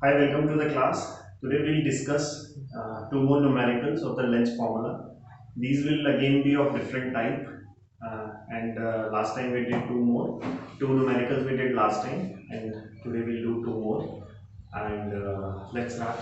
Hi, welcome to the class. Today we'll discuss two more numericals of the lens formula. These will again be of different type, and last time we did two numericals we did last time, and today we'll do two more. And let's start.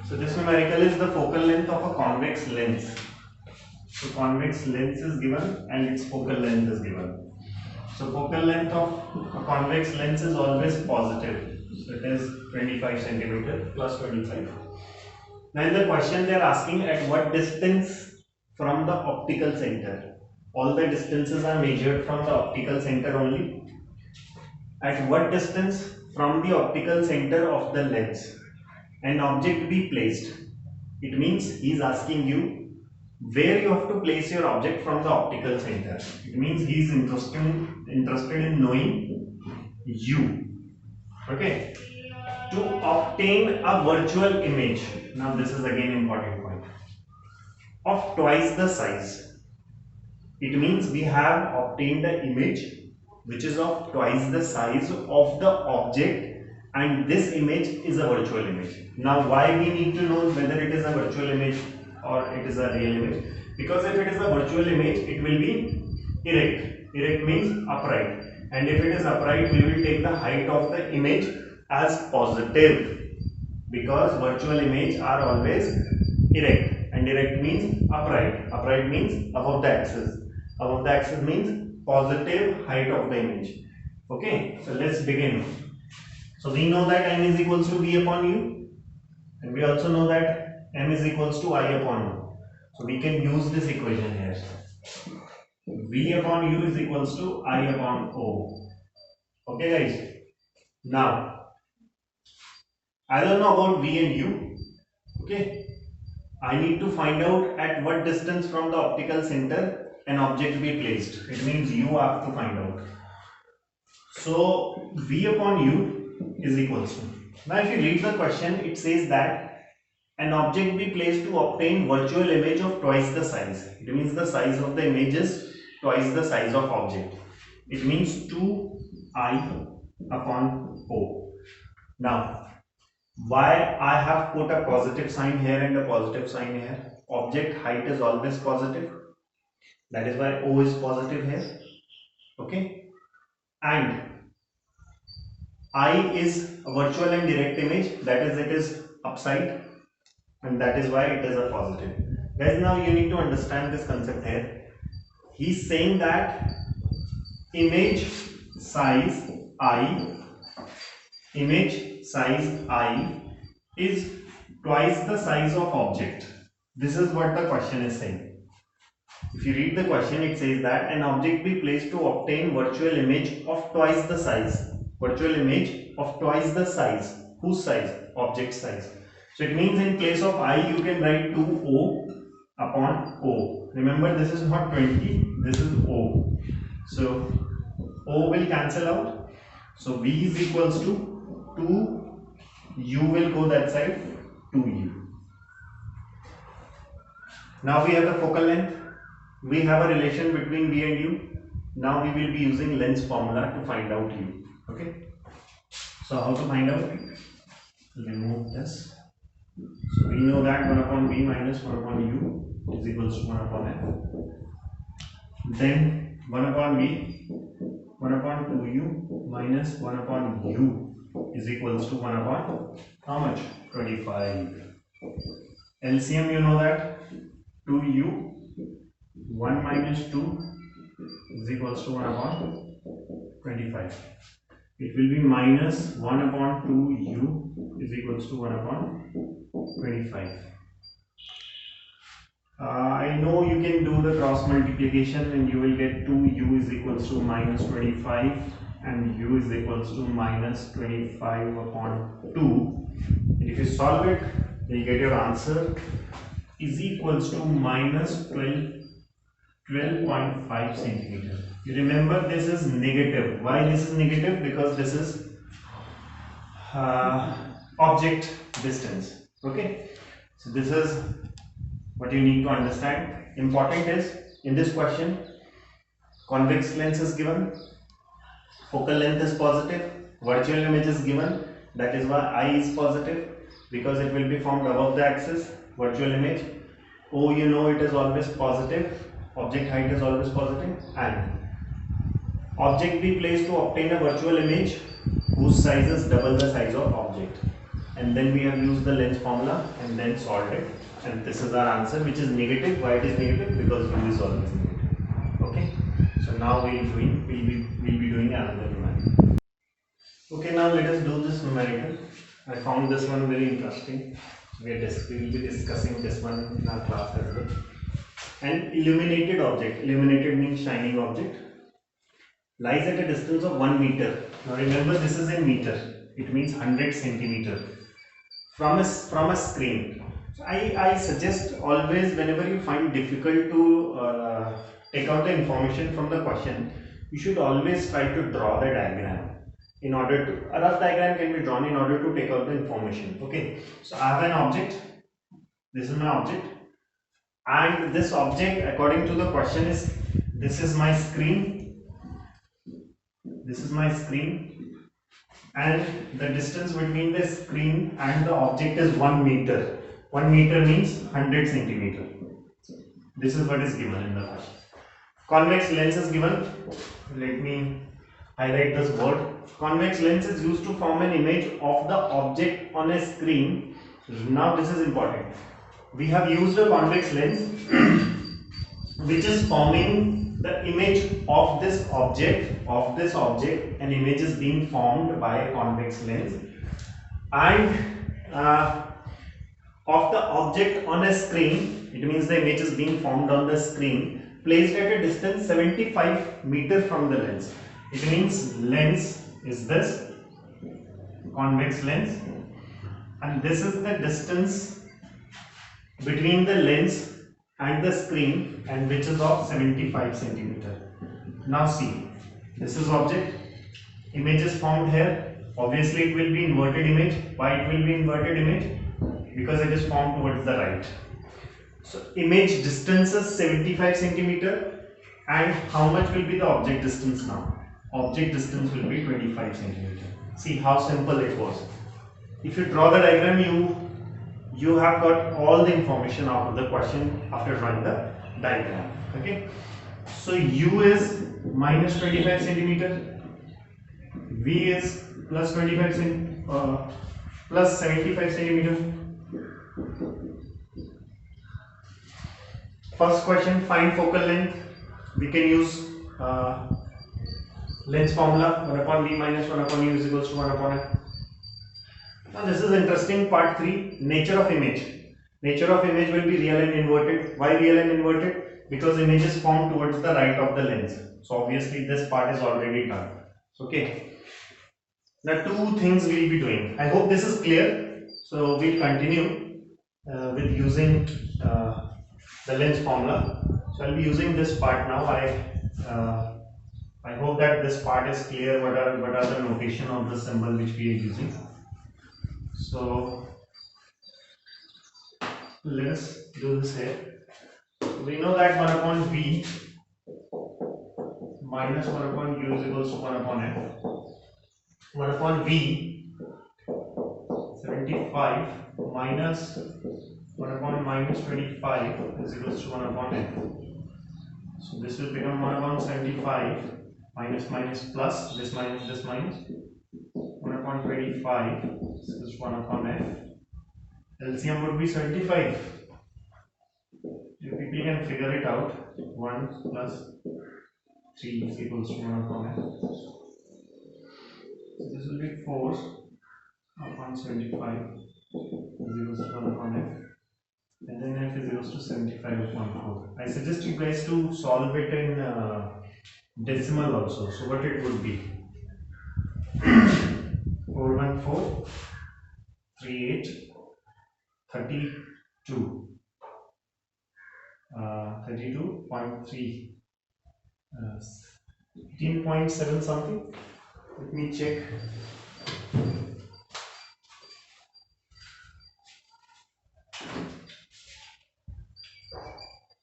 So this numerical is the focal length of a convex lens. So convex lens is given and its focal length is given. So focal length of a convex lens is always positive. So it is 25 centimeter plus 25. Now in the question they are asking at what distance from the optical center. All the distances are measured from the optical center only. At what distance from the optical center of the lens an object be placed. It means he is asking you where you have to place your object from the optical center. It means he is interested in knowing you. Okay, to obtain a virtual image. Now this is again important point. Of twice the size. It means we have obtained the image which is of twice the size of the object, and this image is a virtual image. Now why we need to know whether it is a virtual image or it is a real image? Because if it is a virtual image, it will be erect. Erect means upright, and if it is upright, we will take the height of the image as positive, because virtual images are always erect, and erect means upright. Upright means above the axis. Above the axis means positive height of the image. Okay, so let's begin. So we know that m is equals to v upon u, and we also know that m is equals to I upon u. So we can use this equation here. V upon u is equals to I upon O. Okay guys. Now, I don't know about V and U. Okay. I need to find out at what distance from the optical center an object be placed. It means you have to find out. So V upon U is equals to. Now if you read the question, it says that an object be placed to obtain virtual image of twice the size. It means the size of the image is twice the size of object. It means 2I upon O. Now, why I have put a positive sign here and a positive sign here? Object height is always positive. That is why O is positive here. Okay. And I is a virtual and direct image. That is, it is upside. And that is why it is a positive. Guys, now you need to understand this concept here. He's saying that image size I is twice the size of object. This is what the question is saying. If you read the question, it says that an object be placed to obtain virtual image of twice the size. Virtual image of twice the size. Whose size? Object size. So it means in place of I, you can write 2O upon O. Remember, this is not 20, this is O. So O will cancel out. So V is equals to 2, U will go that side, 2U. Now we have the focal length. We have a relation between V and U. Now we will be using lens formula to find out U. Okay. So how to find out? Remove this. So we know that 1 upon V minus 1 upon U is equals to 1 upon F. Then 1 upon V, 1 upon 2U minus 1 upon U is equals to 1 upon how much? 25. LCM, you know that 2U, 1 minus 2 is equals to 1 upon 25. It will be minus 1 upon 2U is equals to 1 upon 25. I know you can do the cross multiplication and you will get 2U is equals to minus 25 and U is equals to minus 25 upon 2. And if you solve it, you get your answer is equals to minus 12.5 centimeter. You remember this is negative. Why this is negative? Because this is object distance. Okay. So this is what you need to understand. Important is in this question, convex lens is given, focal length is positive, virtual image is given, That is why I is positive, because it will be formed above the axis, virtual image. O, you know, it is always positive, object height is always positive, and object be placed to obtain a virtual image whose size is double the size of object. And then we have used the lens formula and then solved it, and this is our answer, which is negative. Why it is negative? Because u is always negative. Okay, so now we'll be doing another numerical. Okay, now let us do this numerical. I found this one very interesting. We will be discussing this one in our class as well. An illuminated object, illuminated means shining object, lies at a distance of 1 meter. Now remember, this is in meter, it means 100 centimeter from a screen. So I suggest always, whenever you find difficult to take out the information from the question, you should always try to draw the diagram. In order to, a rough diagram can be drawn in order to take out the information. Okay, so I have an object, this is my object, and this object according to the question is, this is my screen, this is my screen, and the distance between the screen and the object is 1 meter. 1 meter means 100 centimeter. This is what is given in the question. Convex lens is given. Let me highlight this word. Convex lens is used to form an image of the object on a screen. Now this is important. We have used a convex lens which is forming the image of this object. An image is being formed by a convex lens, and of the object on a screen, it means the image is being formed on the screen, placed at a distance 75 meter from the lens. It means lens is this convex lens, and this is the distance between the lens and the screen, and which is of 75 centimeter. Now see, this is object, image is formed here. Obviously it will be inverted image. Why it will be inverted image? Because it is formed towards the right. So image distance is 75 centimeter, and how much will be the object distance now? Object distance will be 25 centimeter. See how simple it was. If you draw the diagram, you have got all the information out of the question after drawing the diagram. Okay, so u is minus 25 centimeter, v is plus 75 centimeter. First question, find focal length. We can use lens formula, 1 upon v minus 1 upon u is equals to 1 upon f. Now this is interesting. Part 3, nature of image. Nature of image will be real and inverted. Why real and inverted? Because image is formed towards the right of the lens. So obviously this part is already done. Okay. Now 2 things we will be doing. I hope this is clear. So we'll continue with using the lens formula. So I'll be using this part now. I hope that this part is clear. What are the notation of the symbol which we are using. So let us do this here. We know that 1 upon v minus 1 upon u is equals to 1 upon f. 1 upon v 75 minus 1 upon minus 25 is equals to 1 upon f. So this will become 1 upon 75 minus minus plus, this minus this minus, 1 upon 25 is 1 upon f. LCM would be 75. You people can figure it out. 1 plus 3 is equals to 1 upon f. So this will be 4 upon 75 is equals to 1 upon f. And then f is equals to 75 upon 4. I suggest you guys to solve it in decimal also. So what it would be? 414 38 32 32.3 18.7 something. Let me check.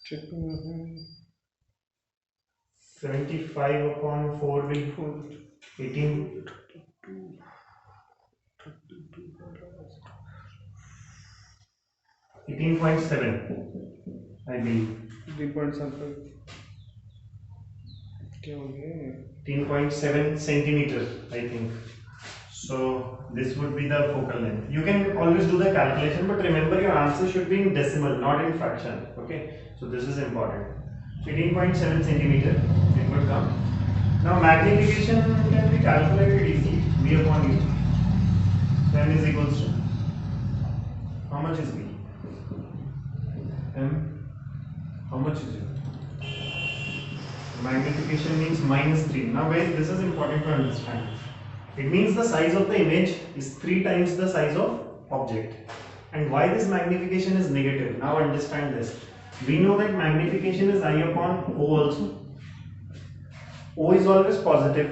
Checking. 75 upon 4 will 18. 18.7 I believe. 3.75 क्या हो गया? 18.7 centimeter I think. So this would be the focal length. You can always do the calculation, but remember your answer should be in decimal, not in fraction. Okay, so this is important. 18.7 centimeter it would come. Now magnification can be calculated easily. V upon U. So M is equals to, how much is V? M, how much is it? Magnification means -3. Now wait, this is important to understand. It means the size of the image is 3 times the size of object. And why this magnification is negative? Now understand this. We know that magnification is I upon O also. O is always positive.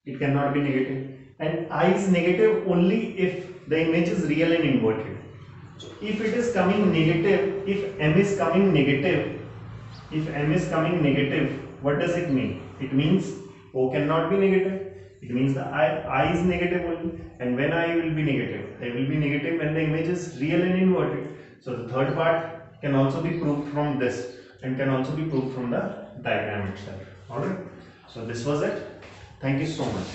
It cannot be negative. And I is negative only if the image is real and inverted. So if it is coming negative, if M is coming negative, what does it mean? It means O cannot be negative. It means the I is negative only, and when I will be negative, I will be negative when the image is real and inverted. So the third part can also be proved from this and can also be proved from the diagram itself. Alright, so this was it. Thank you so much.